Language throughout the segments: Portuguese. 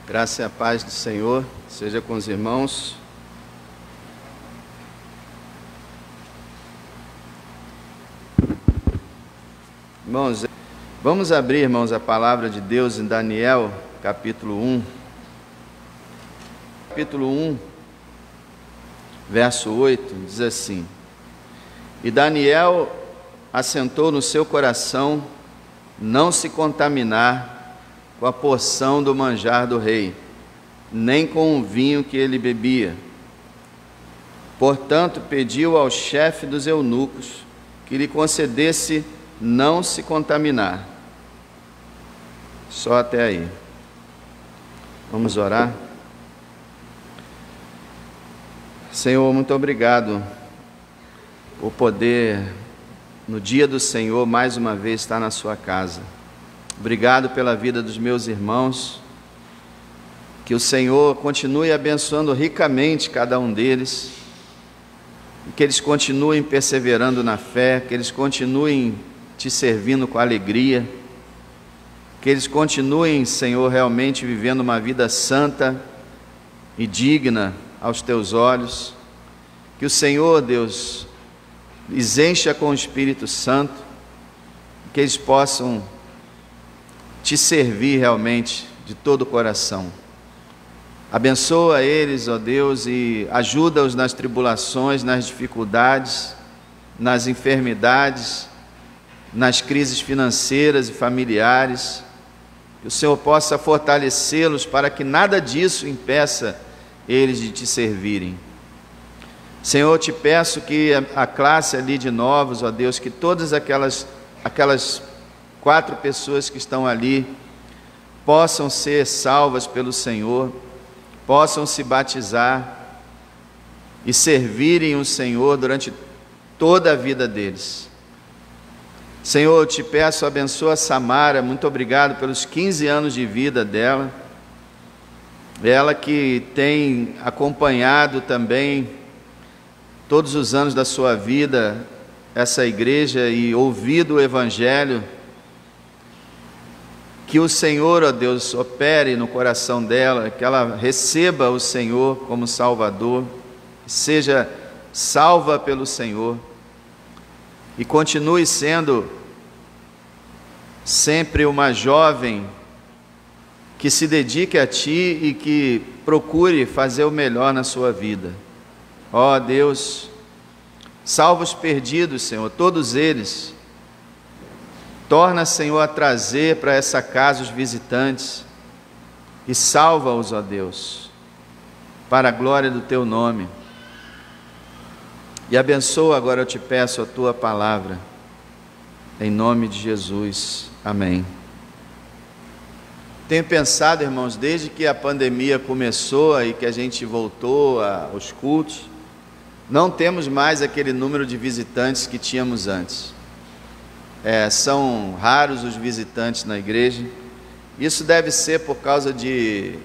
Graça e a paz do Senhor seja com os irmãos. Irmãos, vamos abrir, irmãos, a palavra de Deus em Daniel, capítulo 1. Capítulo 1, verso 8, diz assim: E Daniel assentou no seu coração não se contaminar com a porção do manjar do rei, nem com o vinho que ele bebia. Portanto, pediu ao chefe dos eunucos que lhe concedesse não se contaminar. Só até aí. Vamos orar? Senhor, muito obrigado por poder, no dia do Senhor, mais uma vez estar na sua casa. Obrigado pela vida dos meus irmãos, que o Senhor continue abençoando ricamente cada um deles, que eles continuem perseverando na fé, que eles continuem te servindo com alegria, que eles continuem, Senhor, realmente vivendo uma vida santa e digna aos teus olhos, que o Senhor, Deus, lhes encha com o Espírito Santo, que eles possam te servir realmente de todo o coração. Abençoa eles, ó Deus, e ajuda-os nas tribulações, nas dificuldades, nas enfermidades, nas crises financeiras e familiares. Que o Senhor possa fortalecê-los para que nada disso impeça eles de te servirem. Senhor, te peço que a classe ali de novos, ó Deus, que todas aquelas 4 pessoas que estão ali possam ser salvas pelo Senhor, possam se batizar e servirem o Senhor durante toda a vida deles. Senhor, eu te peço, abençoa a Samara, muito obrigado pelos 15 anos de vida dela, ela que tem acompanhado também todos os anos da sua vida essa igreja e ouvido o Evangelho. Que o Senhor, ó Deus, opere no coração dela, que ela receba o Senhor como Salvador, seja salva pelo Senhor e continue sendo sempre uma jovem que se dedique a Ti e que procure fazer o melhor na sua vida. Ó Deus, salva os perdidos, Senhor, todos eles. Torna, Senhor, a trazer para essa casa os visitantes e salva-os, ó Deus, para a glória do Teu nome. E abençoa agora, eu te peço, a Tua palavra, em nome de Jesus. Amém. Tenho pensado, irmãos, desde que a pandemia começou e que a gente voltou aos cultos, não temos mais aquele número de visitantes que tínhamos antes. São raros os visitantes na igreja. Isso deve ser por causa de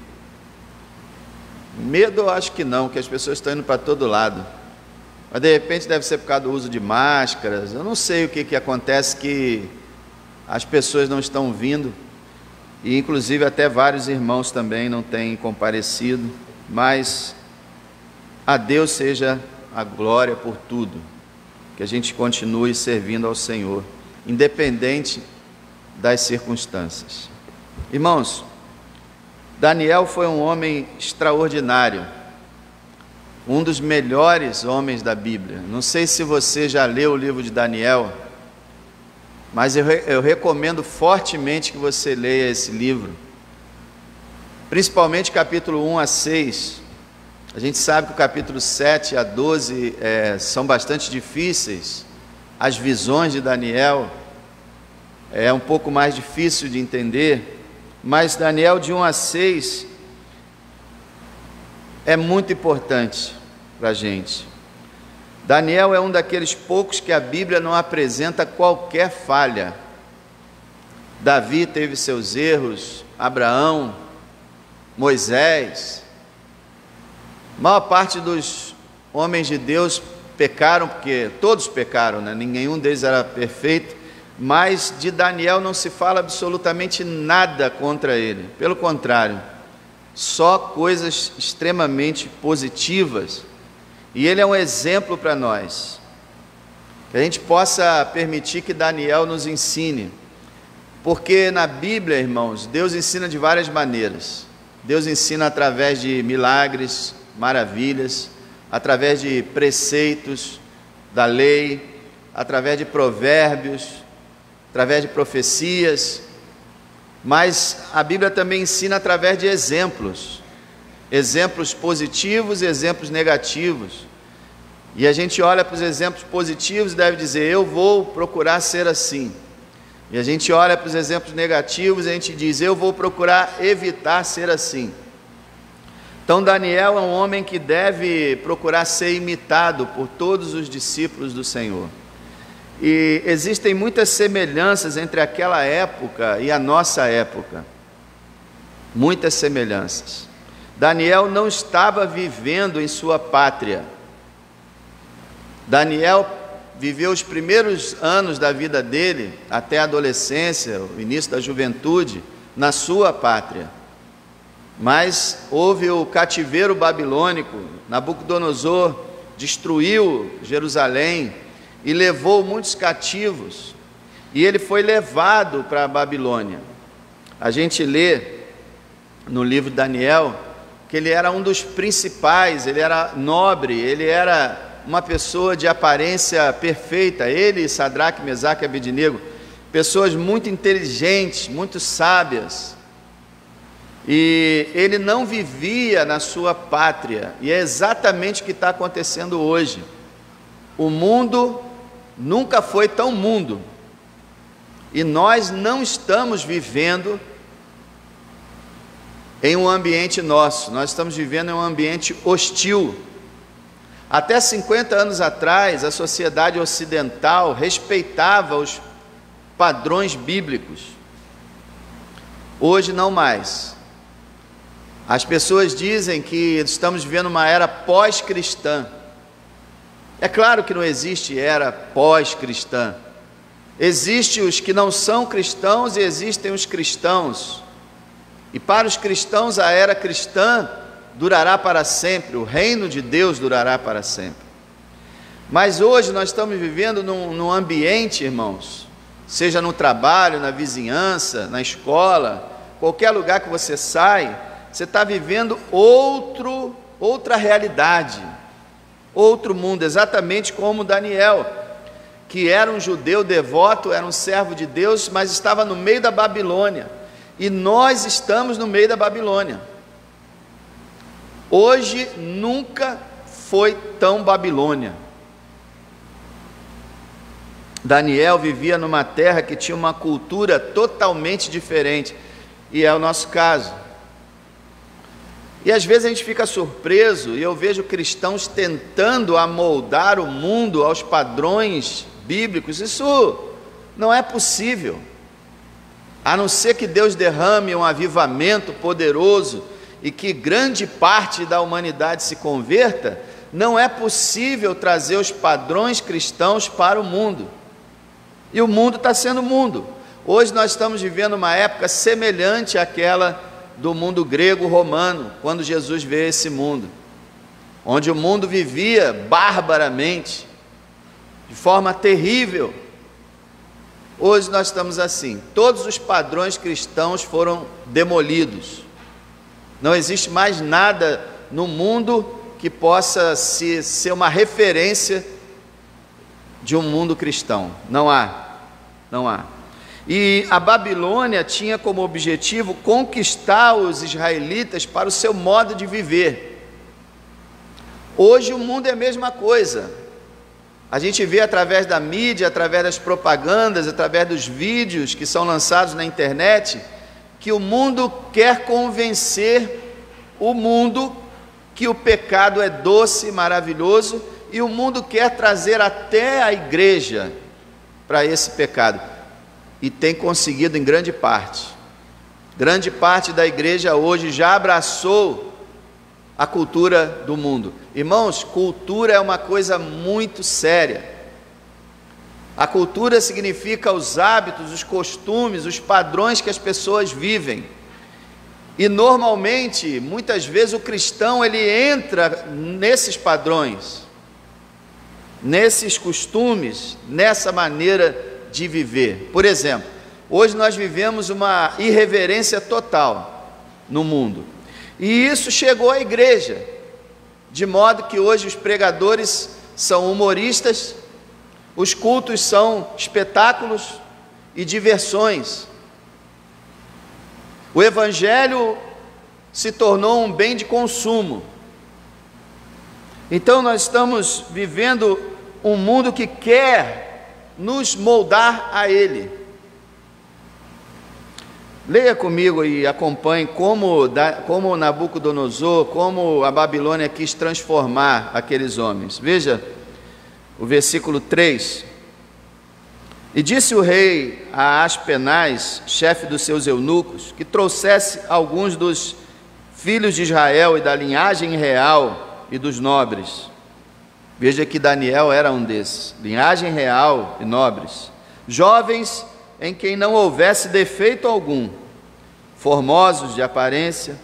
medo, eu acho que não, que as pessoas estão indo para todo lado. Mas de repente deve ser por causa do uso de máscaras. Eu não sei o que acontece, que as pessoas não estão vindo. E inclusive até vários irmãos também não têm comparecido. Mas a Deus seja a glória por tudo. Que a gente continue servindo ao Senhor, independente das circunstâncias. Irmãos, Daniel foi um homem extraordinário, um dos melhores homens da Bíblia. Não sei se você já leu o livro de Daniel, mas eu recomendo fortemente que você leia esse livro, principalmente capítulo 1 a 6. A gente sabe que o capítulo 7 a 12 são bastante difíceis. As visões de Daniel é um pouco mais difícil de entender, mas Daniel de 1 a 6 é muito importante para a gente. Daniel é um daqueles poucos que a Bíblia não apresenta qualquer falha. Davi teve seus erros, Abraão, Moisés, a maior parte dos homens de Deus pecaram, porque todos pecaram, né? Nenhum deles era perfeito, mas de Daniel não se fala absolutamente nada contra ele. Pelo contrário, só coisas extremamente positivas, e ele é um exemplo para nós. Que a gente possa permitir que Daniel nos ensine, porque na Bíblia, irmãos, Deus ensina de várias maneiras. Deus ensina através de milagres, maravilhas, através de preceitos da lei, através de provérbios, através de profecias, mas a Bíblia também ensina através de exemplos, exemplos positivos e exemplos negativos. E a gente olha para os exemplos positivos e deve dizer: eu vou procurar ser assim. E a gente olha para os exemplos negativos e a gente diz: eu vou procurar evitar ser assim. Então Daniel é um homem que deve procurar ser imitado por todos os discípulos do Senhor. E existem muitas semelhanças entre aquela época e a nossa época. Muitas semelhanças. Daniel não estava vivendo em sua pátria. Daniel viveu os primeiros anos da vida dele, até a adolescência, o início da juventude, na sua pátria. Mas houve o cativeiro babilônico, Nabucodonosor destruiu Jerusalém e levou muitos cativos, e ele foi levado para a Babilônia. A gente lê no livro de Daniel que ele era um dos principais, ele era nobre, ele era uma pessoa de aparência perfeita, ele, Sadraque, Mesaque e Abednego, pessoas muito inteligentes, muito sábias, e ele não vivia na sua pátria, e é exatamente o que está acontecendo hoje. O mundo nunca foi tão mundo, e nós não estamos vivendo em um ambiente nosso, nós estamos vivendo em um ambiente hostil. Até 50 anos atrás, a sociedade ocidental respeitava os padrões bíblicos. Hoje não mais. As pessoas dizem que estamos vivendo uma era pós-cristã. É claro que não existe era pós-cristã. Existem os que não são cristãos e existem os cristãos. E para os cristãos a era cristã durará para sempre, o reino de Deus durará para sempre. Mas hoje nós estamos vivendo num ambiente, irmãos, seja no trabalho, na vizinhança, na escola, qualquer lugar que você sai, você está vivendo outra realidade, outro mundo, exatamente como Daniel, que era um judeu devoto, era um servo de Deus, mas estava no meio da Babilônia, e nós estamos no meio da Babilônia. Hoje nunca foi tão Babilônia. Daniel vivia numa terra que tinha uma cultura totalmente diferente, e é o nosso caso. E às vezes a gente fica surpreso, e eu vejo cristãos tentando amoldar o mundo aos padrões bíblicos. Isso não é possível, a não ser que Deus derrame um avivamento poderoso e que grande parte da humanidade se converta. Não é possível trazer os padrões cristãos para o mundo, e o mundo está sendo mundo. Hoje nós estamos vivendo uma época semelhante àquela do mundo grego-romano, quando Jesus veio a esse mundo, onde o mundo vivia barbaramente, de forma terrível. Hoje nós estamos assim, todos os padrões cristãos foram demolidos, não existe mais nada no mundo que possa ser uma referência de um mundo cristão, não há. E a Babilônia tinha como objetivo conquistar os israelitas para o seu modo de viver. Hoje o mundo é a mesma coisa. A gente vê através da mídia, através das propagandas, através dos vídeos que são lançados na internet, que o mundo quer convencer o mundo que o pecado é doce, maravilhoso, e o mundo quer trazer até a igreja para esse pecado, e tem conseguido em grande parte. Grande parte da igreja hoje já abraçou a cultura do mundo. Irmãos, cultura é uma coisa muito séria. A cultura significa os hábitos, os costumes, os padrões que as pessoas vivem. E normalmente, muitas vezes o cristão ele entra nesses padrões, nesses costumes, nessa maneira de viver. Por exemplo, hoje nós vivemos uma irreverência total no mundo. E isso chegou à igreja, de modo que hoje os pregadores são humoristas, os cultos são espetáculos e diversões. O evangelho se tornou um bem de consumo. Então nós estamos vivendo um mundo que quer nos moldar a ele. Leia comigo e acompanhe como Nabucodonosor, como a Babilônia quis transformar aqueles homens. Veja o versículo 3. E disse o rei a Aspenaz, chefe dos seus eunucos, que trouxesse alguns dos filhos de Israel e da linhagem real e dos nobres. Veja que Daniel era um desses, linhagem real e nobres, jovens em quem não houvesse defeito algum, formosos de aparência,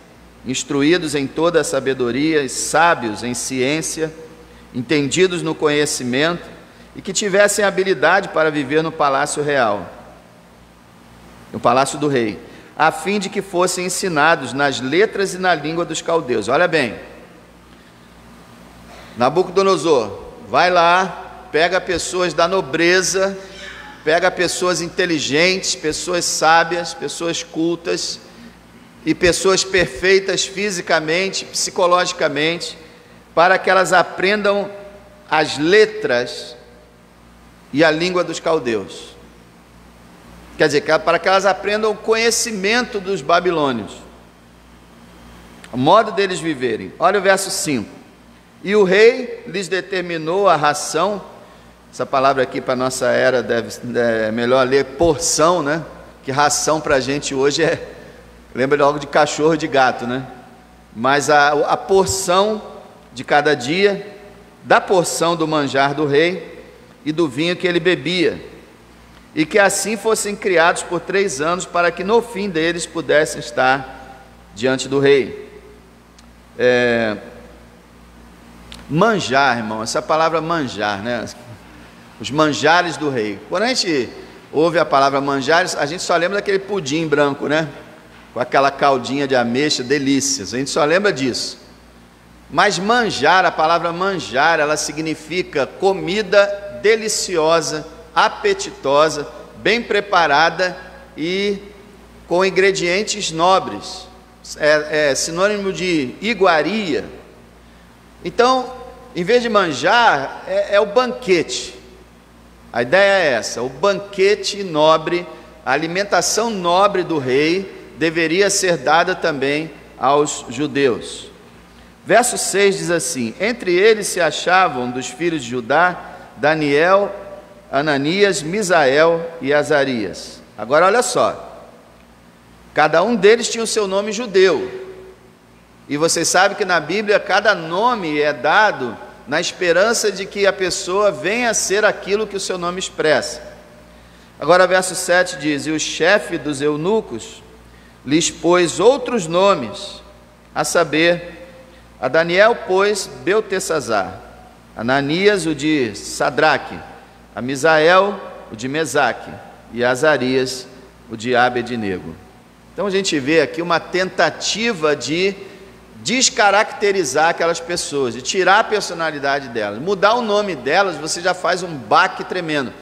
instruídos em toda a sabedoria e sábios em ciência, entendidos no conhecimento, e que tivessem habilidade para viver no palácio real, no palácio do rei, a fim de que fossem ensinados nas letras e na língua dos caldeus. Olha bem, Nabucodonosor, vai lá, pega pessoas da nobreza, pega pessoas inteligentes, pessoas sábias, pessoas cultas e pessoas perfeitas fisicamente, psicologicamente, para que elas aprendam as letras e a língua dos caldeus. Quer dizer, para que elas aprendam o conhecimento dos babilônios, o modo deles viverem. Olha o verso 5. E o rei lhes determinou a ração. Essa palavra aqui para a nossa era é melhor ler porção, né? Que ração para a gente hoje lembra logo de cachorro e de gato, né? Mas a porção de cada dia, da porção do manjar do rei e do vinho que ele bebia, e que assim fossem criados por 3 anos, para que no fim deles pudessem estar diante do rei. Manjar, irmão, essa palavra manjar, né? Os manjares do rei. Quando a gente ouve a palavra manjares, a gente só lembra daquele pudim branco, né? Com aquela caldinha de ameixa, delícias, a gente só lembra disso. Mas manjar, a palavra manjar, ela significa comida deliciosa, apetitosa, bem preparada e com ingredientes nobres. É sinônimo de iguaria. Então, em vez de manjar, é o banquete. A ideia é essa: o banquete nobre, a alimentação nobre do rei deveria ser dada também aos judeus. Verso 6 diz assim: entre eles se achavam dos filhos de Judá Daniel, Ananias, Misael e Azarias. Agora olha só, cada um deles tinha o seu nome judeu, e vocês sabem que na Bíblia cada nome é dado na esperança de que a pessoa venha a ser aquilo que o seu nome expressa. Agora verso 7 diz: e o chefe dos eunucos lhes pôs outros nomes, a saber, a Daniel pôs Beltesazar, Ananias o de Sadraque, a Misael o de Mesaque e a Azarias o de Abednego. Então a gente vê aqui uma tentativa de descaracterizar aquelas pessoas, de tirar a personalidade delas. Mudar o nome delas, você já faz um baque tremendo.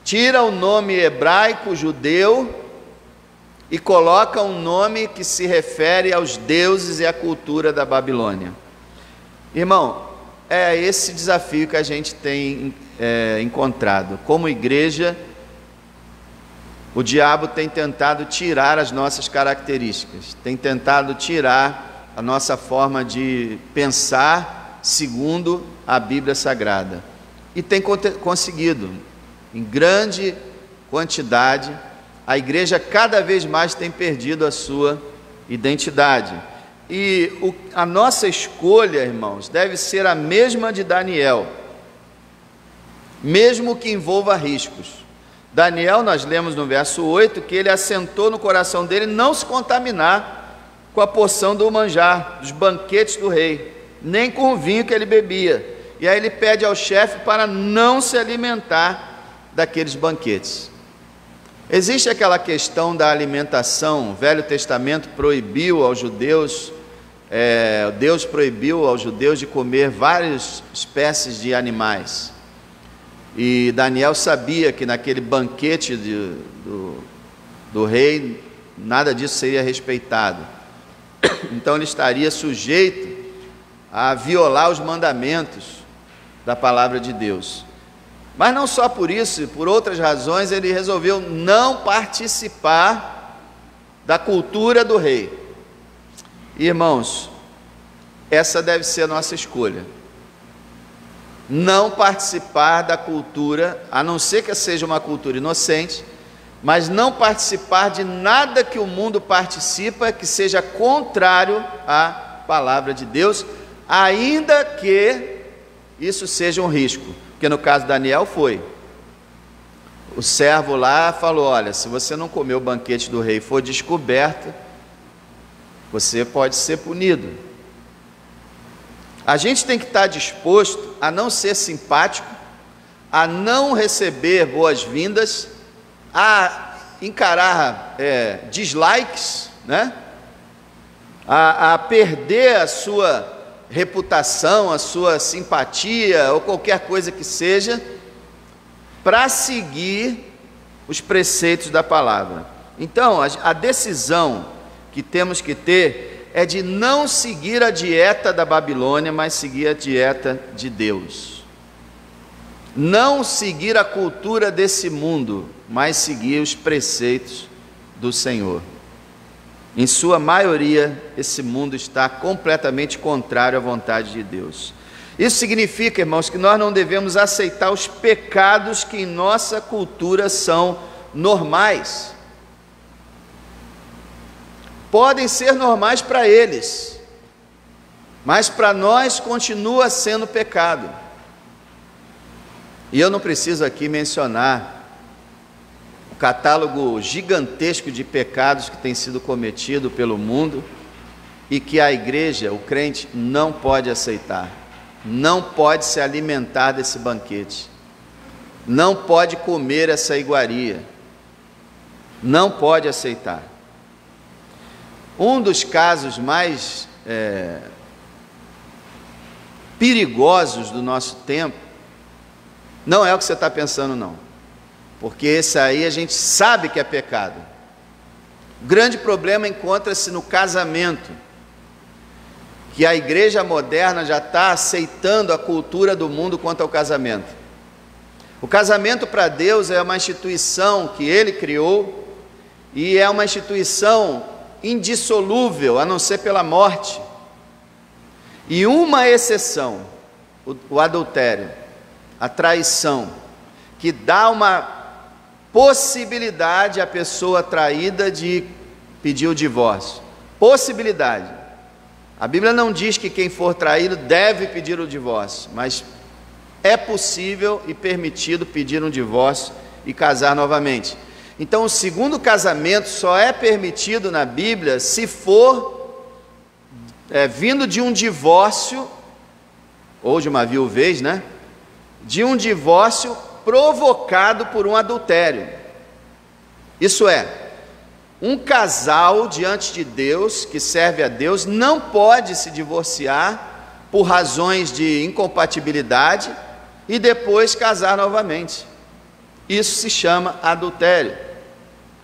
Tira o nome hebraico, judeu, e coloca um nome que se refere aos deuses e à cultura da Babilônia. Irmão, é esse desafio que a gente tem encontrado. Como igreja, o diabo tem tentado tirar as nossas características, tem tentado tirar a nossa forma de pensar segundo a Bíblia Sagrada. E tem conseguido, em grande quantidade. A igreja cada vez mais tem perdido a sua identidade. E a nossa escolha, irmãos, deve ser a mesma de Daniel, mesmo que envolva riscos. Daniel, nós lemos no verso 8, que ele assentou no coração dele não se contaminar com a porção do manjar, dos banquetes do rei, nem com o vinho que ele bebia. E aí ele pede ao chefe para não se alimentar daqueles banquetes. Existe aquela questão da alimentação. O Velho Testamento proibiu aos judeus, Deus proibiu aos judeus de comer várias espécies de animais. E Daniel sabia que naquele banquete do rei, nada disso seria respeitado. Então ele estaria sujeito a violar os mandamentos da palavra de Deus. Mas não só por isso, por outras razões, ele resolveu não participar da cultura do rei. Irmãos, essa deve ser a nossa escolha. Não participar da cultura, a não ser que seja uma cultura inocente, mas não participar de nada que o mundo participa que seja contrário à palavra de Deus, ainda que isso seja um risco, porque no caso de Daniel foi. O servo lá falou: olha, se você não comer o banquete do rei e for descoberto, você pode ser punido. A gente tem que estar disposto a não ser simpático, a não receber boas-vindas, a encarar dislikes, né? A perder a sua reputação, a sua simpatia ou qualquer coisa que seja, para seguir os preceitos da palavra. Então, a decisão que temos que ter é de não seguir a dieta da Babilônia, mas seguir a dieta de Deus. Não seguir a cultura desse mundo, mas seguir os preceitos do Senhor. Em sua maioria, esse mundo está completamente contrário à vontade de Deus. Isso significa, irmãos, que nós não devemos aceitar os pecados que em nossa cultura são normais. Podem ser normais para eles, mas para nós continua sendo pecado. E eu não preciso aqui mencionar o catálogo gigantesco de pecados que tem sido cometido pelo mundo e que a igreja, o crente, não pode aceitar. Não pode se alimentar desse banquete. Não pode comer essa iguaria. Não pode aceitar. Um dos casos mais perigosos do nosso tempo não é o que você está pensando, não. Porque esse aí a gente sabe que é pecado. O grande problema encontra-se no casamento, que a igreja moderna já está aceitando a cultura do mundo quanto ao casamento. O casamento para Deus é uma instituição que Ele criou e é uma instituição indissolúvel, a não ser pela morte. E uma exceção, o adultério, a traição, que dá uma possibilidade à pessoa traída de pedir o divórcio. Possibilidade. A Bíblia não diz que quem for traído deve pedir o divórcio, mas é possível e permitido pedir um divórcio e casar novamente. Então, o segundo casamento só é permitido na Bíblia se for vindo de um divórcio, ou de uma viuvez, né? De um divórcio provocado por um adultério. Isso é, um casal diante de Deus, que serve a Deus, não pode se divorciar por razões de incompatibilidade e depois casar novamente. Isso se chama adultério.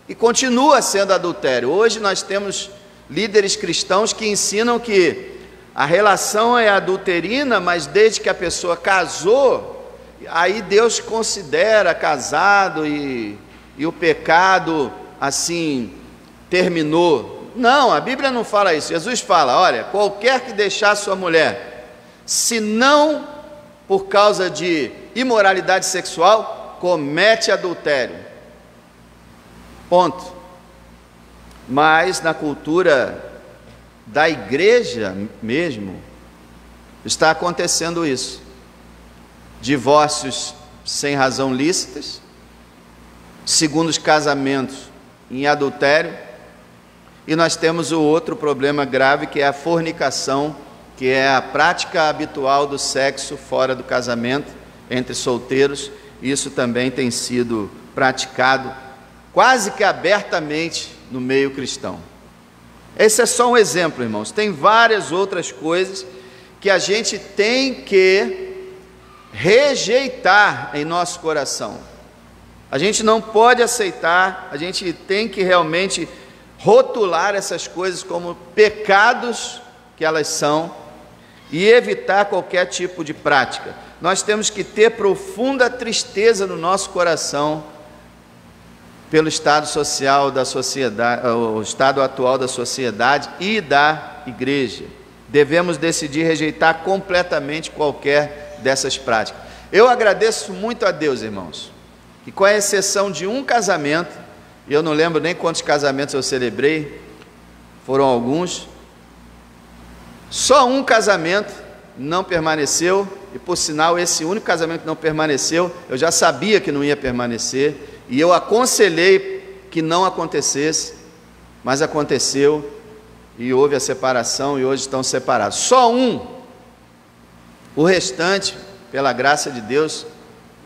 E continua sendo adultério. Hoje nós temos líderes cristãos que ensinam que a relação é adulterina, mas desde que a pessoa casou, aí Deus considera casado e o pecado assim terminou. Não, a Bíblia não fala isso. Jesus fala: olha, qualquer que deixar sua mulher, se não por causa de imoralidade sexual, comete adultério. Ponto. Mas na cultura da igreja mesmo, está acontecendo isso. Divórcios sem razão lícitas, segundos casamentos em adultério, E nós temos o outro problema grave, que é a fornicação, que é a prática habitual do sexo fora do casamento, entre solteiros. Isso também tem sido praticado quase que abertamente no meio cristão. Esse é só um exemplo, irmãos. Tem várias outras coisas que a gente tem que rejeitar em nosso coração. A gente não pode aceitar, a gente tem que realmente rotular essas coisas como pecados que elas são e evitar qualquer tipo de prática. Nós temos que ter profunda tristeza no nosso coração pelo estado social da sociedade, o estado atual da sociedade e da igreja. Devemos decidir rejeitar completamente qualquer dessas práticas. Eu agradeço muito a Deus, irmãos, que com a exceção de um casamento, e eu não lembro nem quantos casamentos eu celebrei, foram alguns, só um casamento não permaneceu, e por sinal esse único casamento que não permaneceu, eu já sabia que não ia permanecer, e eu aconselhei que não acontecesse, mas aconteceu, e houve a separação, e hoje estão separados. Só um. O restante, pela graça de Deus,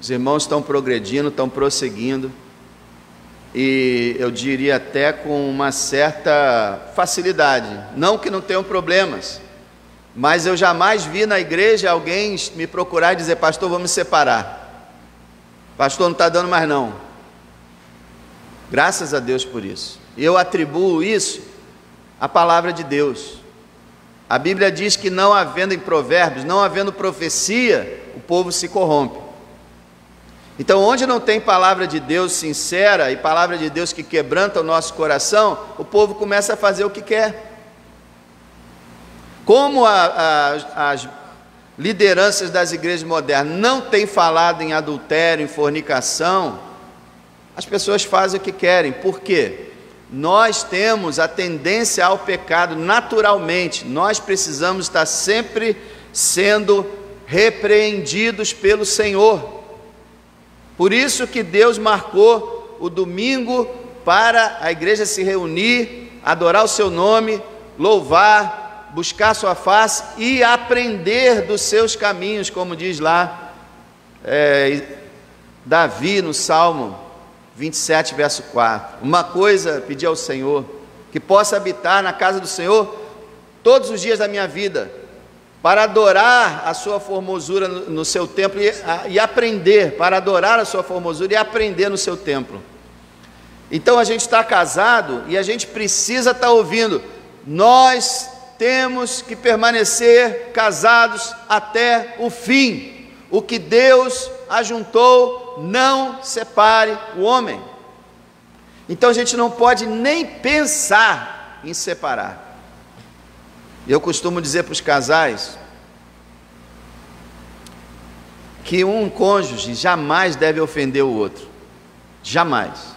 os irmãos estão progredindo, estão prosseguindo, e eu diria até com uma certa facilidade. Não que não tenham problemas, mas eu jamais vi na igreja alguém me procurar e dizer: pastor, vamos separar, pastor, não está dando mais não. Graças a Deus por isso. Eu atribuo isso à palavra de Deus. A Bíblia diz que não havendo em Provérbios, não havendo profecia, o povo se corrompe. Então, onde não tem palavra de Deus sincera e palavra de Deus que quebranta o nosso coração, o povo começa a fazer o que quer. Como as lideranças das igrejas modernas não têm falado em adultério, em fornicação, as pessoas fazem o que querem. Por quê? Nós temos a tendência ao pecado naturalmente. Nós precisamos estar sempre sendo repreendidos pelo Senhor. Por isso que Deus marcou o domingo para a igreja se reunir, adorar o seu nome, louvar, buscar sua face e aprender dos seus caminhos, como diz lá Davi no Salmo 27, verso 4. Uma coisa pedi ao Senhor, que possa habitar na casa do Senhor todos os dias da minha vida, para adorar a sua formosura no seu templo e aprender, para adorar a sua formosura e aprender no seu templo. Então a gente está casado e a gente precisa estar ouvindo: nós temos que permanecer casados até o fim. O que Deus ajuntou, não separe o homem. Então a gente não pode nem pensar em separar. Eu costumo dizer para os casais que um cônjuge jamais deve ofender o outro, jamais.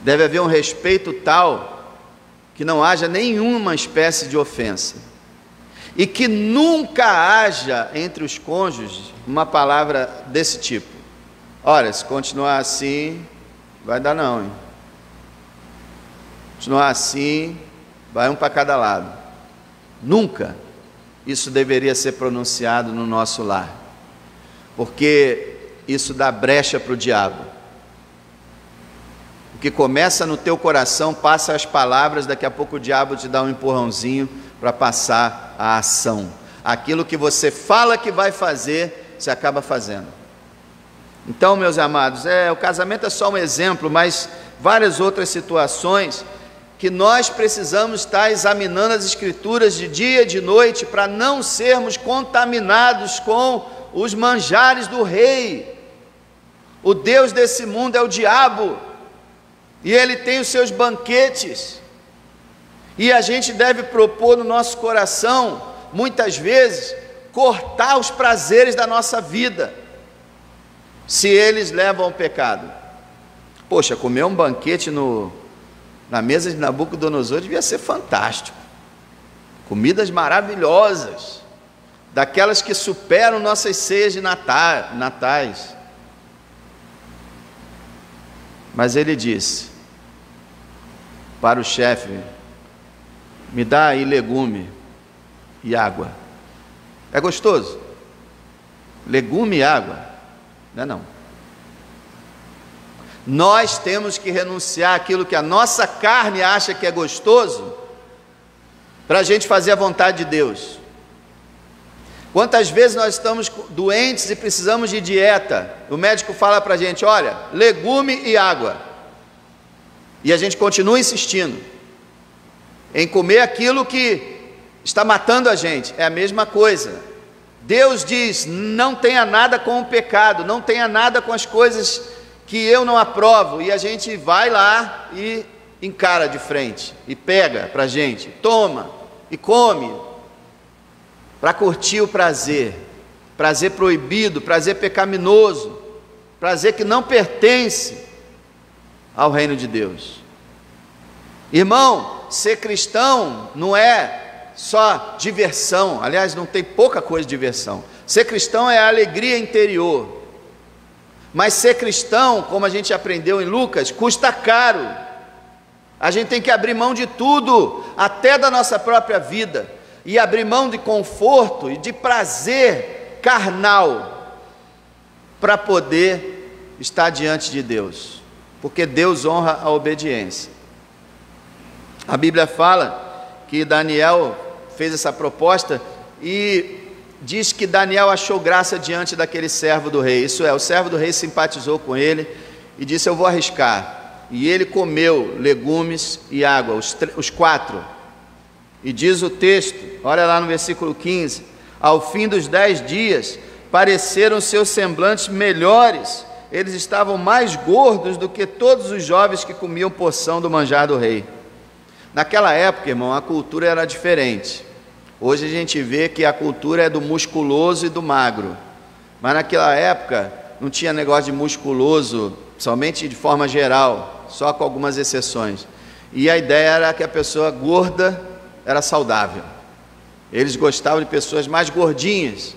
Deve haver um respeito tal que não haja nenhuma espécie de ofensa, e que nunca haja entre os cônjuges uma palavra desse tipo: olha, se continuar assim, vai dar não, hein? Continuar assim, vai um para cada lado. Nunca isso deveria ser pronunciado no nosso lar, porque isso dá brecha para o diabo. O que começa no teu coração passa as palavras, daqui a pouco o diabo te dá um empurrãozinho para passar a ação. Aquilo que você fala que vai fazer, você acaba fazendo. Então, meus amados, o casamento é só um exemplo, mas várias outras situações que nós precisamos estar examinando as Escrituras de dia e de noite, para não sermos contaminados com os manjares do rei. O Deus desse mundo é o diabo, e ele tem os seus banquetes, e a gente deve propor no nosso coração, muitas vezes, cortar os prazeres da nossa vida, se eles levam ao pecado. Poxa, comer um banquete na mesa de Nabucodonosor devia ser fantástico. Comidas maravilhosas, daquelas que superam nossas ceias de natais. Mas ele disse: para o chefe: me dá aí legume e água. É gostoso? Legume e água? Não é não. Nós temos que renunciar àquilo que a nossa carne acha que é gostoso, para a gente fazer a vontade de Deus. Quantas vezes nós estamos doentes e precisamos de dieta, o médico fala para a gente: olha, legume e água, e a gente continua insistindo em comer aquilo que está matando a gente. É a mesma coisa. Deus diz: não tenha nada com o pecado, não tenha nada com as coisas que eu não aprovo, e a gente vai lá e encara de frente, e pega para a gente, toma e come, para curtir o prazer, prazer proibido, prazer pecaminoso, prazer que não pertence ao reino de Deus. Irmão, ser cristão não é só diversão, aliás, não tem pouca coisa de diversão. Ser cristão é a alegria interior. Mas ser cristão, como a gente aprendeu em Lucas, custa caro. A gente tem que abrir mão de tudo, até da nossa própria vida, e abrir mão de conforto e de prazer carnal, para poder estar diante de Deus, porque Deus honra a obediência. A Bíblia fala que Daniel fez essa proposta e diz que Daniel achou graça diante daquele servo do rei. Isso é, o servo do rei simpatizou com ele e disse: eu vou arriscar. E ele comeu legumes e água, os quatro. E diz o texto, olha lá no versículo 15: ao fim dos 10 dias, pareceram seus semblantes melhores, eles estavam mais gordos do que todos os jovens que comiam porção do manjar do rei. Naquela época, irmão, a cultura era diferente. Hoje a gente vê que a cultura é do musculoso e do magro, mas naquela época não tinha negócio de musculoso, somente de forma geral, só com algumas exceções. E a ideia era que a pessoa gorda era saudável. Eles gostavam de pessoas mais gordinhas.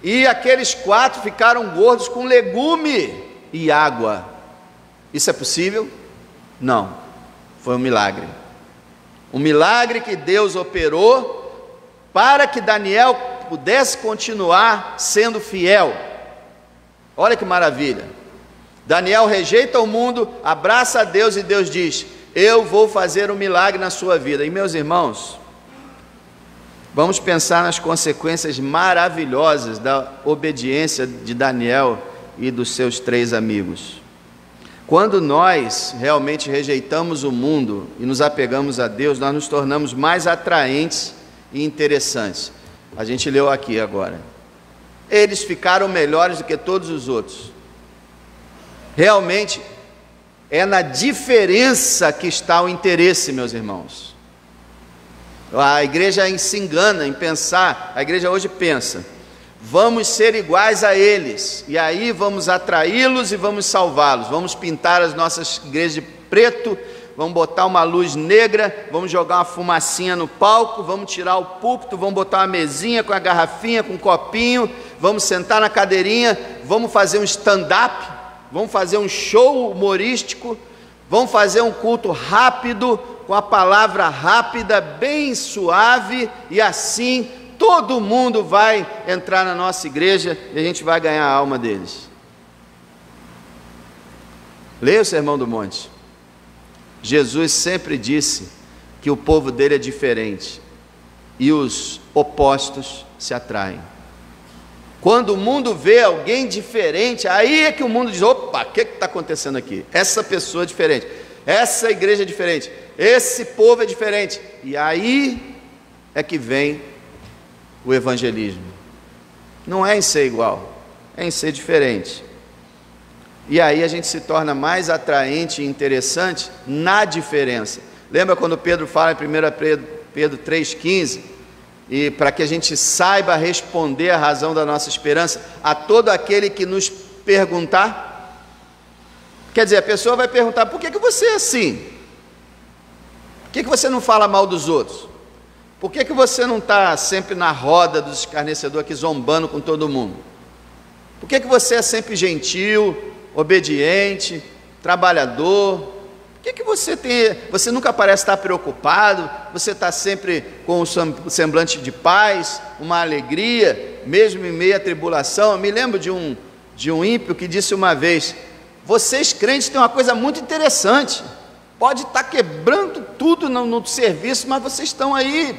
E aqueles 4 ficaram gordos com legume e água. Isso é possível? Não. Foi um milagre. Um milagre que Deus operou para que Daniel pudesse continuar sendo fiel. Olha que maravilha. Daniel rejeita o mundo, abraça a Deus, e Deus diz: eu vou fazer um milagre na sua vida. E meus irmãos, vamos pensar nas consequências maravilhosas da obediência de Daniel e dos seus 3 amigos. Quando nós realmente rejeitamos o mundo e nos apegamos a Deus, nós nos tornamos mais atraentes e interessantes. A gente leu aqui agora: eles ficaram melhores do que todos os outros. Realmente é na diferença que está o interesse, meus irmãos. A igreja se engana em pensar, a igreja hoje pensa: vamos ser iguais a eles, e aí vamos atraí-los e vamos salvá-los. Vamos pintar as nossas igrejas de preto, vamos botar uma luz negra, vamos jogar uma fumacinha no palco, vamos tirar o púlpito, vamos botar uma mesinha com a garrafinha, com um copinho, vamos sentar na cadeirinha, vamos fazer um stand-up, vamos fazer um show humorístico, vamos fazer um culto rápido, com a palavra rápida, bem suave, e assim todo mundo vai entrar na nossa igreja e a gente vai ganhar a alma deles. Leia o Sermão do Monte. Jesus sempre disse que o povo dele é diferente e os opostos se atraem. Quando o mundo vê alguém diferente, aí é que o mundo diz: opa, o que está acontecendo aqui? Essa pessoa é diferente, essa igreja é diferente, esse povo é diferente. E aí é que vem o evangelismo. Não é em ser igual, é em ser diferente. E aí a gente se torna mais atraente e interessante na diferença. Lembra quando Pedro fala em 1 Pedro 3,15? E para que a gente saiba responder a razão da nossa esperança a todo aquele que nos perguntar. Quer dizer, a pessoa vai perguntar: por que você é assim? Por que você não fala mal dos outros? Por que você não está sempre na roda dos escarnecedores aqui zombando com todo mundo? Por que você é sempre gentil, obediente, trabalhador? Por que você tem? Você nunca parece estar preocupado, você está sempre com um semblante de paz, uma alegria, mesmo em meio à tribulação. Eu me lembro de um ímpio que disse uma vez: vocês crentes têm uma coisa muito interessante, pode estar quebrando tudo no serviço, mas vocês estão aí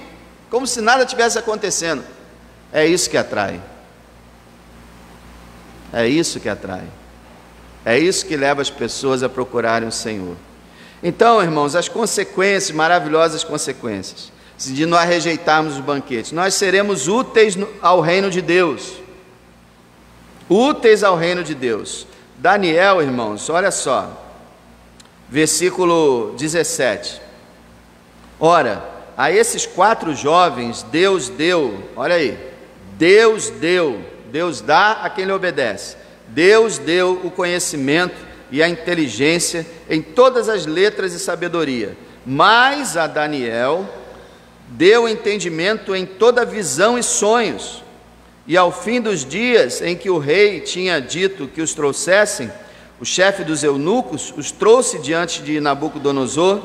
como se nada tivesse acontecendo. É isso que atrai. É isso que atrai. É isso que leva as pessoas a procurarem o Senhor. Então, irmãos, as consequências, maravilhosas consequências, de nós rejeitarmos os banquetes, nós seremos úteis ao reino de Deus. Úteis ao reino de Deus. Daniel, irmãos, olha só, versículo 17. Ora, a esses 4 jovens, Deus deu, olha aí, Deus deu, Deus dá a quem lhe obedece. Deus deu o conhecimento e a inteligência em todas as letras e sabedoria, mas a Daniel deu entendimento em toda visão e sonhos. E ao fim dos dias em que o rei tinha dito que os trouxessem, o chefe dos eunucos os trouxe diante de Nabucodonosor,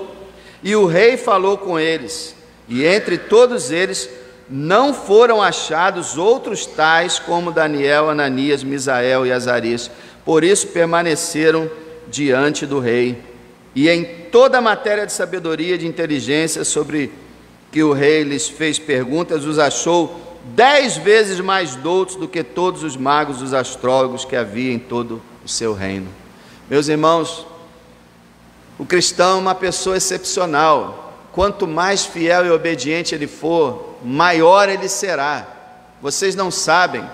e o rei falou com eles, e entre todos eles não foram achados outros tais como Daniel, Ananias, Misael e Azarias. Por isso permaneceram diante do rei. E em toda a matéria de sabedoria e de inteligência sobre que o rei lhes fez perguntas, os achou 10 vezes mais doutos do que todos os magos, os astrólogos que havia em todo o seu reino. Meus irmãos, o cristão é uma pessoa excepcional. Quanto mais fiel e obediente ele for, maior ele será. Vocês não sabem,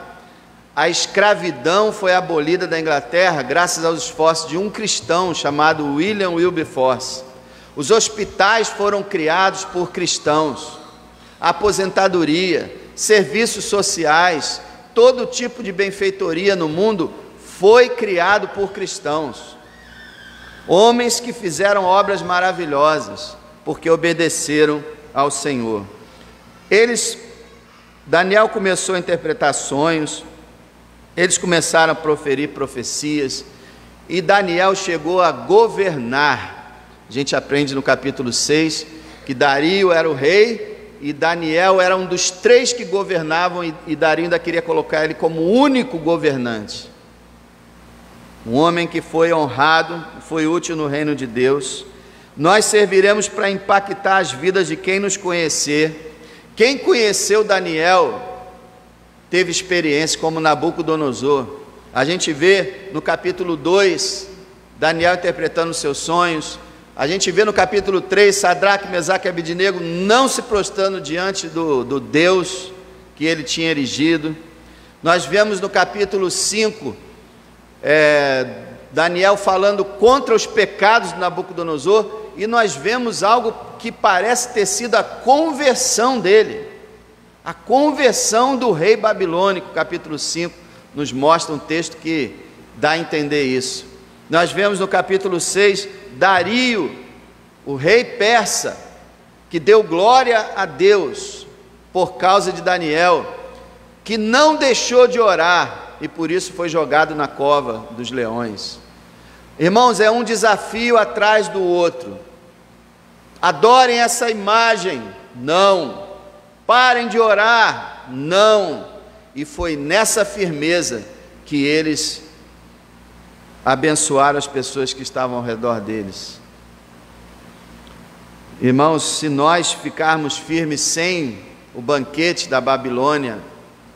a escravidão foi abolida da Inglaterra graças aos esforços de um cristão chamado William Wilberforce. Os hospitais foram criados por cristãos, a aposentadoria, serviços sociais, todo tipo de benfeitoria no mundo foi criado por cristãos. Homens que fizeram obras maravilhosas, porque obedeceram ao Senhor. Daniel começou a interpretar sonhos, eles começaram a proferir profecias, e Daniel chegou a governar. A gente aprende no capítulo 6, que Dario era o rei, e Daniel era um dos 3 que governavam, e Dario ainda queria colocar ele como único governante. Um homem que foi honrado, foi útil no reino de Deus. Nós serviremos para impactar as vidas de quem nos conhecer. Quem conheceu Daniel teve experiência, como Nabucodonosor. A gente vê no capítulo 2, Daniel interpretando os seus sonhos. A gente vê no capítulo 3, Sadraque, Mesaque e Abednego não se prostrando diante do Deus que ele tinha erigido. Nós vemos no capítulo 5, Daniel falando contra os pecados de Nabucodonosor, e nós vemos algo que parece ter sido a conversão dele, a conversão do rei babilônico. Capítulo 5 nos mostra um texto que dá a entender isso. Nós vemos no capítulo 6, Dario, o rei persa, que deu glória a Deus por causa de Daniel, que não deixou de orar, e por isso foi jogado na cova dos leões. Irmãos, é um desafio atrás do outro. Adorem essa imagem? Não. Parem de orar? Não. E foi nessa firmeza que eles abençoaram as pessoas que estavam ao redor deles. Irmãos, se nós ficarmos firmes sem o banquete da Babilônia,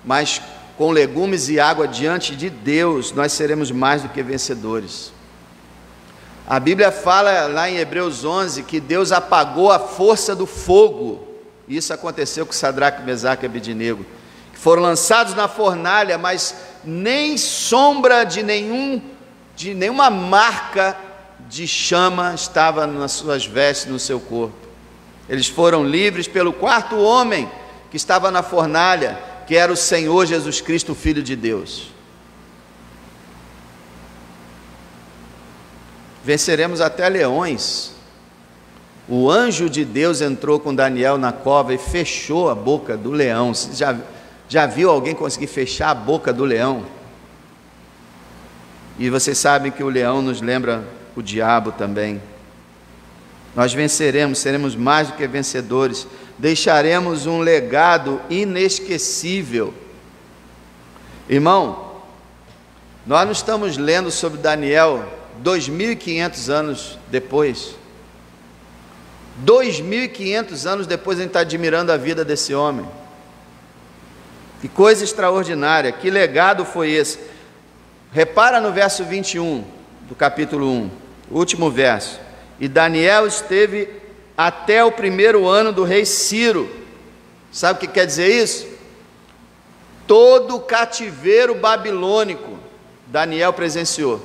mas com legumes e água diante de Deus, nós seremos mais do que vencedores. A Bíblia fala lá em Hebreus 11 que Deus apagou a força do fogo. Isso aconteceu com Sadraque, Mesaque e Abednego, que foram lançados na fornalha, mas nem sombra de nenhuma marca de chama estava nas suas vestes, no seu corpo. Eles foram livres pelo 4º homem que estava na fornalha, que era o Senhor Jesus Cristo, o Filho de Deus. Venceremos até leões. O anjo de Deus entrou com Daniel na cova e fechou a boca do leão. Você já viu alguém conseguir fechar a boca do leão? E vocês sabem que o leão nos lembra o diabo também. Nós venceremos, seremos mais do que vencedores, deixaremos um legado inesquecível. Irmão, nós não estamos lendo sobre Daniel 2.500 anos depois. 2.500 anos depois a gente está admirando a vida desse homem. Que coisa extraordinária, que legado foi esse? Repara no verso 21 do capítulo 1, o último verso. E Daniel esteve até o 1º ano do rei Ciro. Sabe o que quer dizer isso? Todo o cativeiro babilônico Daniel presenciou.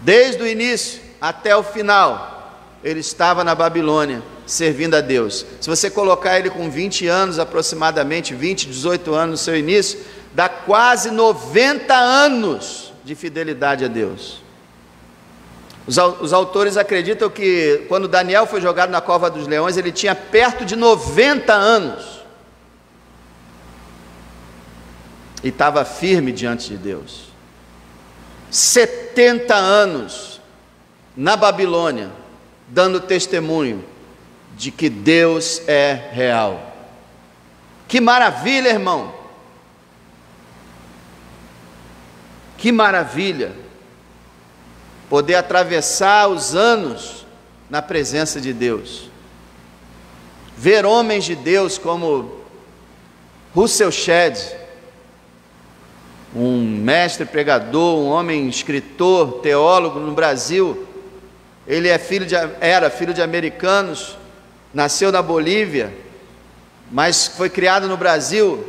Desde o início até o final, ele estava na Babilônia, servindo a Deus. Se você colocar ele com 20 anos aproximadamente, 20, 18 anos no seu início, dá quase 90 anos de fidelidade a Deus. Os autores acreditam que quando Daniel foi jogado na cova dos leões, ele tinha perto de 90 anos. E estava firme diante de Deus. 70 anos na Babilônia, dando testemunho de que Deus é real. Que maravilha, irmão! Que maravilha! Poder atravessar os anos na presença de Deus. Ver homens de Deus como Russell Shedd, um mestre pregador, um homem escritor, teólogo no Brasil. Ele era filho de americanos, nasceu na Bolívia, mas foi criado no Brasil.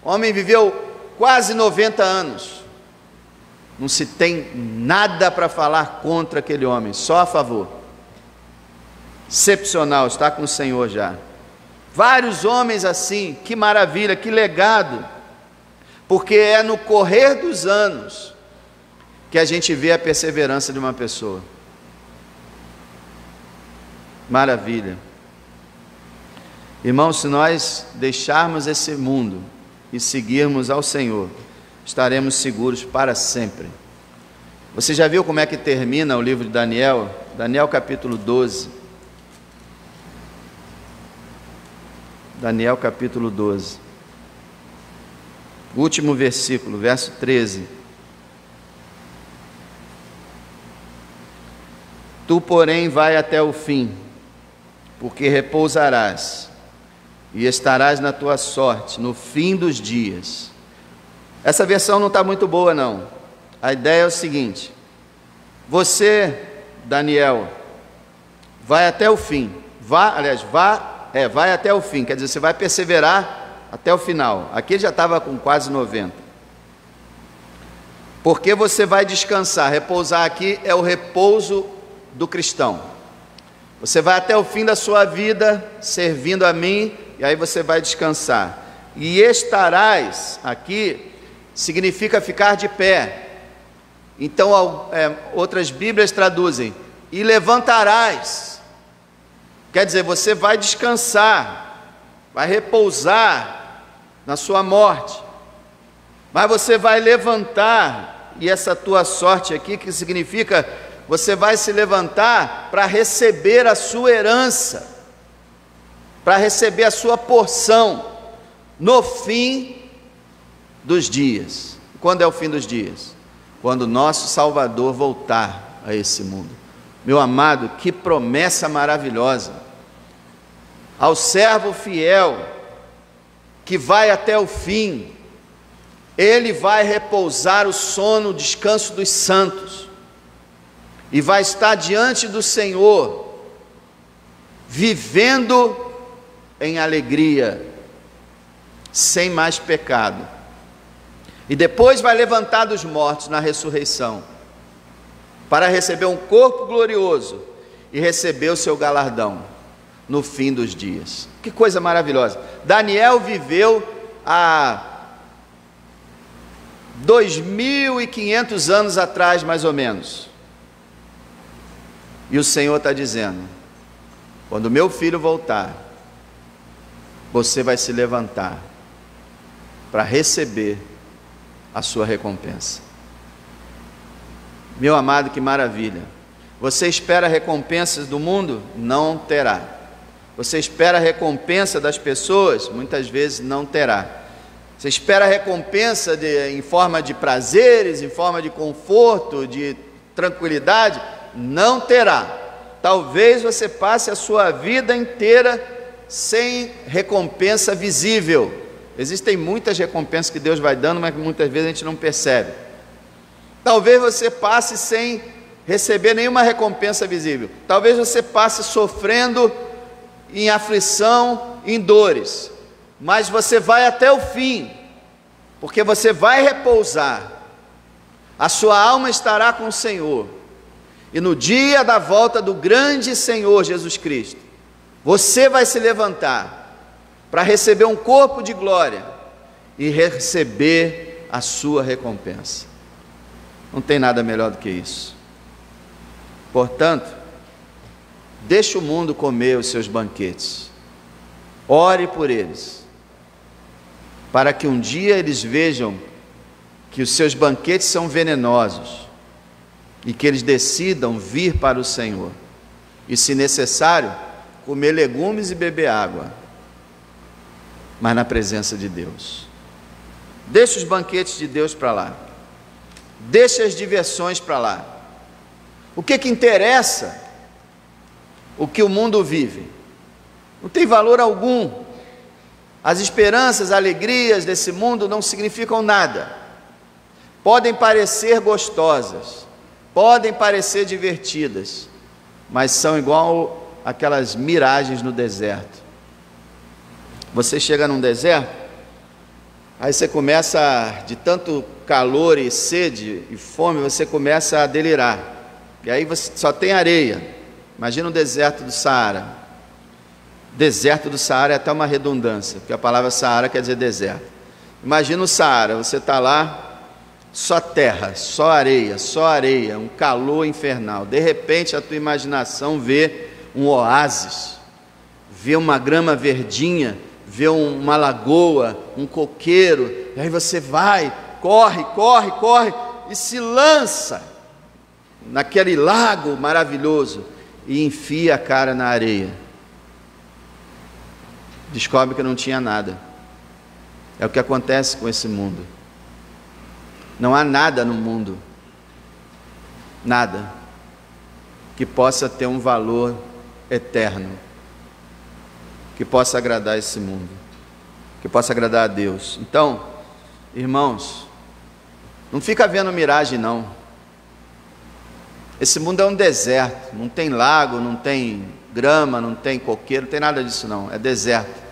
O homem viveu quase 90 anos. Não se tem nada para falar contra aquele homem, só a favor. Excepcional, está com o Senhor já. Vários homens assim, que maravilha, que legado. Porque é no correr dos anos que a gente vê a perseverança de uma pessoa. Maravilha. Irmãos, se nós deixarmos esse mundo e seguirmos ao Senhor, estaremos seguros para sempre. Você já viu como é que termina o livro de Daniel? Daniel capítulo 12. Daniel capítulo 12. Último versículo, verso 13. Tu, porém, vai até o fim, porque repousarás e estarás na tua sorte no fim dos dias. Essa versão não está muito boa, não. A ideia é o seguinte: você, Daniel, vai até o fim. Vai até o fim, quer dizer, você vai perseverar até o final. Aqui ele já estava com quase 90. Porque você vai descansar. Repousar aqui é o repouso do cristão. Você vai até o fim da sua vida servindo a mim, e aí você vai descansar. E estarás aqui significa ficar de pé. Então outras Bíblias traduzem e levantarás. Quer dizer, você vai descansar, vai repousar na sua morte, mas você vai levantar, e essa tua sorte aqui, que significa, você vai se levantar para receber a sua herança, para receber a sua porção, no fim dos dias. Quando é o fim dos dias? Quando nosso Salvador voltar a esse mundo. Meu amado, que promessa maravilhosa! Ao servo fiel, que vai até o fim, ele vai repousar o sono, o descanso dos santos, e vai estar diante do Senhor, vivendo em alegria, sem mais pecado, e depois vai levantar dos mortos na ressurreição, para receber um corpo glorioso, e receber o seu galardão no fim dos dias. Que coisa maravilhosa! Daniel viveu há 2.500 anos atrás, mais ou menos. E o Senhor está dizendo: quando meu filho voltar, você vai se levantar para receber a sua recompensa. Meu amado, que maravilha! Você espera recompensas do mundo? Não terá. Você espera recompensa das pessoas? Muitas vezes não terá. Você espera recompensa em forma de prazeres, em forma de conforto, de tranquilidade? Não terá. Talvez você passe a sua vida inteira sem recompensa visível. Existem muitas recompensas que Deus vai dando, mas muitas vezes a gente não percebe. Talvez você passe sem receber nenhuma recompensa visível. Talvez você passe sofrendo em aflição, em dores, mas você vai até o fim, porque você vai repousar. A sua alma estará com o Senhor. E no dia da volta do grande Senhor Jesus Cristo, você vai se levantar para receber um corpo de glória e receber a sua recompensa. Não tem nada melhor do que isso. Portanto, deixe o mundo comer os seus banquetes. Ore por eles, para que um dia eles vejam que os seus banquetes são venenosos e que eles decidam vir para o Senhor. E, se necessário, comer legumes e beber água, mas na presença de Deus. Deixe os banquetes de Deus para lá. Deixe as diversões para lá. O que interessa? O que o mundo vive. Não tem valor algum. As esperanças, alegrias desse mundo não significam nada. Podem parecer gostosas, podem parecer divertidas, mas são igual aquelas miragens no deserto. Você chega num deserto, aí você começa, de tanto calor e sede e fome, você começa a delirar. E aí você só tem areia. Imagina o deserto do Saara. Deserto do Saara é até uma redundância, porque a palavra Saara quer dizer deserto. Imagina o Saara, você está lá, só terra, só areia, um calor infernal. De repente a tua imaginação vê um oásis, vê uma grama verdinha, vê uma lagoa, um coqueiro, e aí você vai, corre, e se lança naquele lago maravilhoso, e enfia a cara na areia. Descobre que não tinha nada. É o que acontece com esse mundo. Não há nada no mundo, nada, que possa ter um valor eterno, que possa agradar esse mundo, que possa agradar a Deus. Então, irmãos, não fica vendo miragem não. Esse mundo é um deserto, não tem lago, não tem grama, não tem coqueiro, não tem nada disso não, é deserto.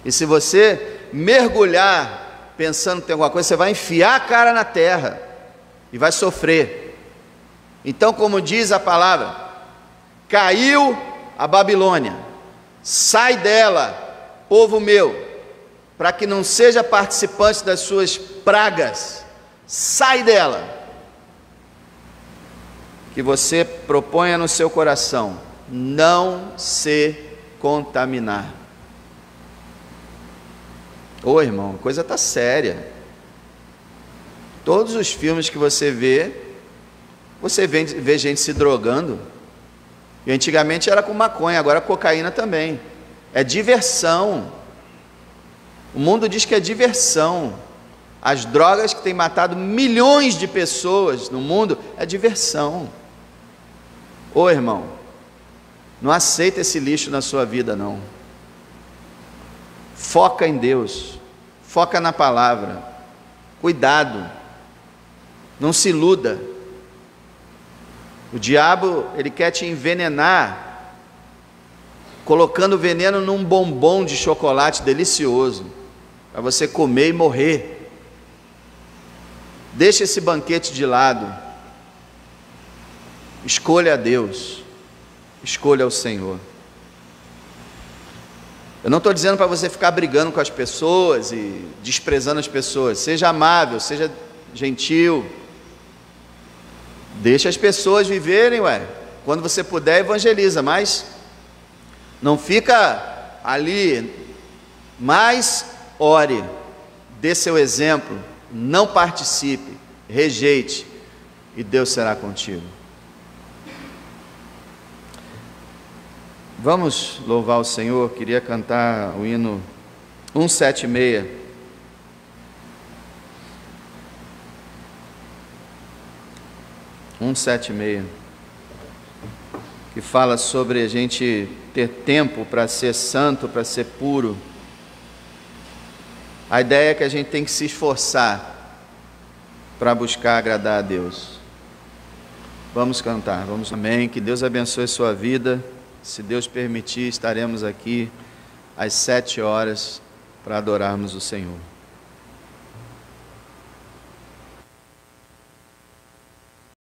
E se você mergulhar pensando que tem alguma coisa, você vai enfiar a cara na terra e vai sofrer. Então, como diz a palavra, caiu a Babilônia, sai dela, povo meu, para que não seja participante das suas pragas, sai dela. Que você proponha no seu coração não se contaminar. Ô irmão, a coisa está séria. Todos os filmes que você vê gente se drogando. E antigamente era com maconha, agora cocaína também. É diversão. O mundo diz que é diversão. As drogas que têm matado milhões de pessoas no mundo é diversão. Ô irmão, não aceita esse lixo na sua vida não. Foca em Deus, foca na palavra. Cuidado, não se iluda. O diabo, ele quer te envenenar, colocando veneno num bombom de chocolate delicioso, para você comer e morrer. Deixa esse banquete de lado. Escolha a Deus, escolha o Senhor. Eu não estou dizendo para você ficar brigando com as pessoas e desprezando as pessoas. Seja amável, seja gentil. Deixa as pessoas viverem, quando você puder, evangeliza, mas não fica ali. Mas ore, dê seu exemplo, não participe, rejeite, e Deus será contigo. Vamos louvar o Senhor. Queria cantar o hino 176. Que fala sobre a gente ter tempo para ser santo, para ser puro. A ideia é que a gente tem que se esforçar para buscar agradar a Deus. Vamos cantar, vamos. Amém. Que Deus abençoe a sua vida. Se Deus permitir, estaremos aqui às 7 horas para adorarmos o Senhor.